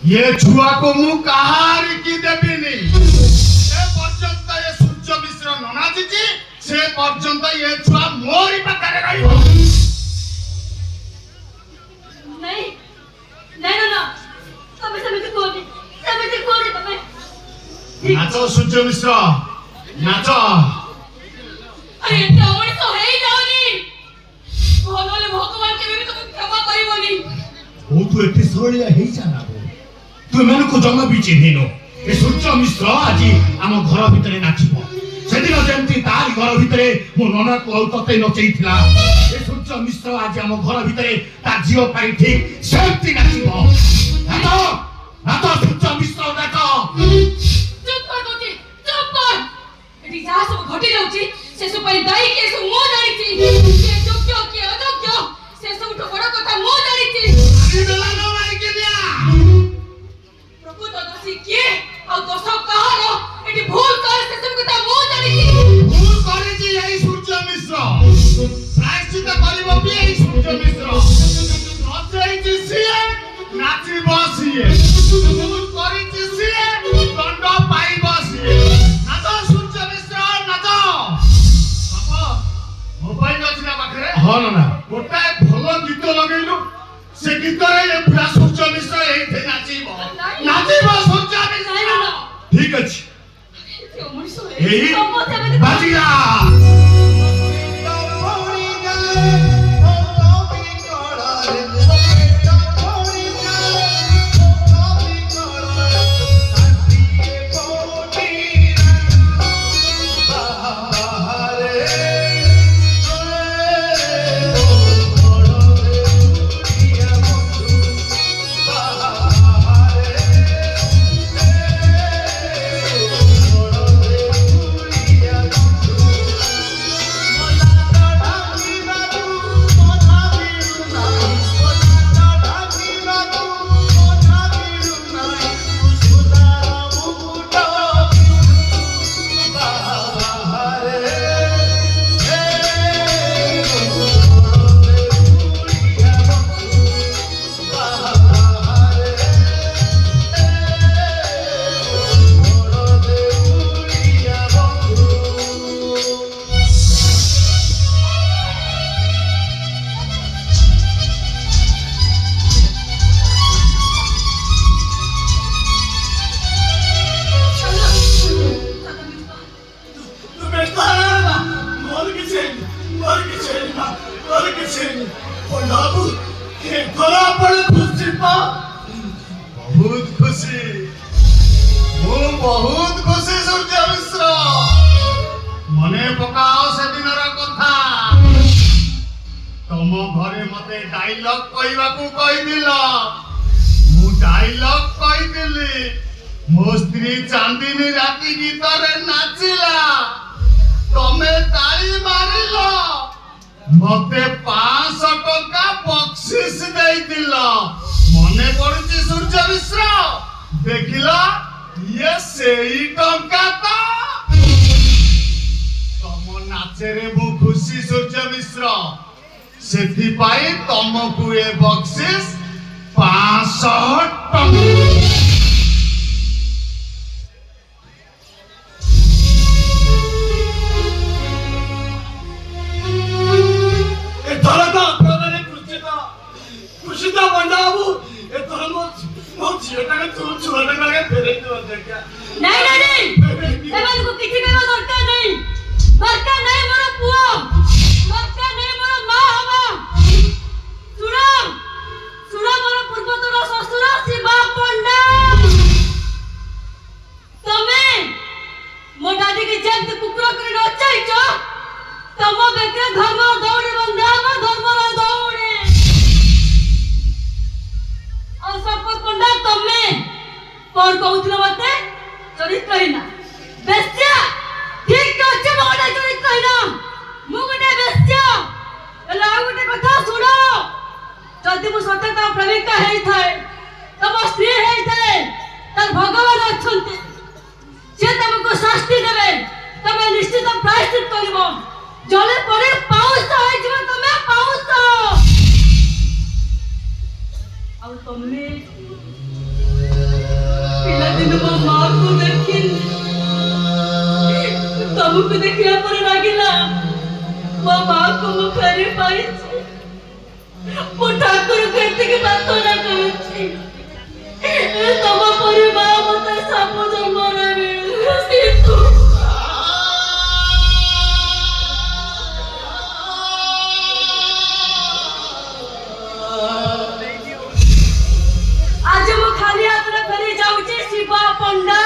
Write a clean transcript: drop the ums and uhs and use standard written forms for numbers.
ये छुआ को मु कहार की देबिनी से पर्यंत ये सूर्य मिश्र ननाचिची से पर्यंत ये छुआ मोरी पाखरे रहिबो नहीं नहीं ना तबे समिति कोनी तबे नाचो सूर्य मिश्र नाचो अरे एते अमଣିଷ हेई जाओनी भोनले भगवान केबे भी तुम क्षमा करिवोनी ओ तू एते सरलिया हेई जाना तू मेनू को जमा भी चिन्हिनो ए सूर्य मिश्र आज आम घर भितरे नाचिबो सेदिन जेमती तार घर भितरे मो नना को तते नचैथिला ए सूर्य मिश्र आज आम घर भितरे ता जियो पाई ठीक सेमती नाचिबो नाचो नाचो सूर्य मिश्र नाचो चुप कर एटी जा सब घटी जाउची से सब पई दाई के सब मो जानिची के योग्य के अयोग्य से सब तो बड़ कथा मो जानिची अरे बेला न मारी के दिया प्रभु तो दोषी के और दोष कहारो एटी भूल कर से सब कथा मो जानिची भूल करेची यही सूर्य मिश्र प्रायश्चित करिबो भी यही सूर्य मिश्र नचैची सिए नाचिबो सिए भूल करेची सिए दंड पाइबो सिए नाचो सूर्य मिश्र नाचो बाबा मोबाइल अछि ना पाखरे हां ना गोटाए भलो गीत लगैलु से गीत रे ये पूरा सूर्य मिश्र एथे नाचिबो नाचिबो सूर्य मिश्र ठीक अछि एते अमଣିଷ एही हेई सब तेबे बाजिया बहुत खुशी सूर्य मिश्र मने पकाओ से दिनर कथा तुम घरे मते डायलॉग कहवाकू कहिदिल मु डायलॉग कहिदिली मो स्त्री चांदनी राती गीत रे नाचिला तमे ताली मारिल मते 500 टका बक्सिस देई दिल मने पड़ुची सूर्य मिश्र देखिल ये सेई टंका तो तम नाचेरे मु खुशी सूर्य मिश्र सेथि पाई तमकु ए बक्सिस 500 टका नहीं एमन को किछि कहबा दरकार नहीं मोर पुओ दरकार नहीं मोर मां हवा सुनो मोर पूर्वतन ससुर शिवा पंडा तमे मो दादी के जंत कुकुर करे नचाइचो तम बेके धर्म दौड़ी बंधा धर्म दौड़ी और सब पंडा तमे कोन कहउतलो मते चरित्रहीना बेस्या ठीक अछि मोडा चरित्रहीना मु गटे बेस्या एला गटे कथा सुनो जदि मु सत्यता प्रेमिका हेई थाए तम स्त्री हेई थाए तर भगवान अछंते से तुमको शास्ति देबे तमे निश्चित प्रायश्चित करिवो जले पड़े पाउस होई जिवो तमे पाउस और तमे କିନ୍ତୁ ମୋ ମାଆକୁ ଦେଖିନି। ତମକୁ ଦେଖିଲା ପରେ ଲାଗିଲା ମୋ ମାଆକୁ ମୁଁ ଫେରି ପାଇଛି। ମୁଁ ଠାକୁରଙ୍କୁ ଏତିକି ପ୍ରାର୍ଥନା କରୁଛି ତମ ପରି ମା ମତେ ସାପ ଜନ୍ମରେ ମିଳୁ। ଆଜି ମୁଁ ଖାଲି ହାତରେ ଫେରି ଯାଉଛି ଶିବା ପଣ୍ଡା।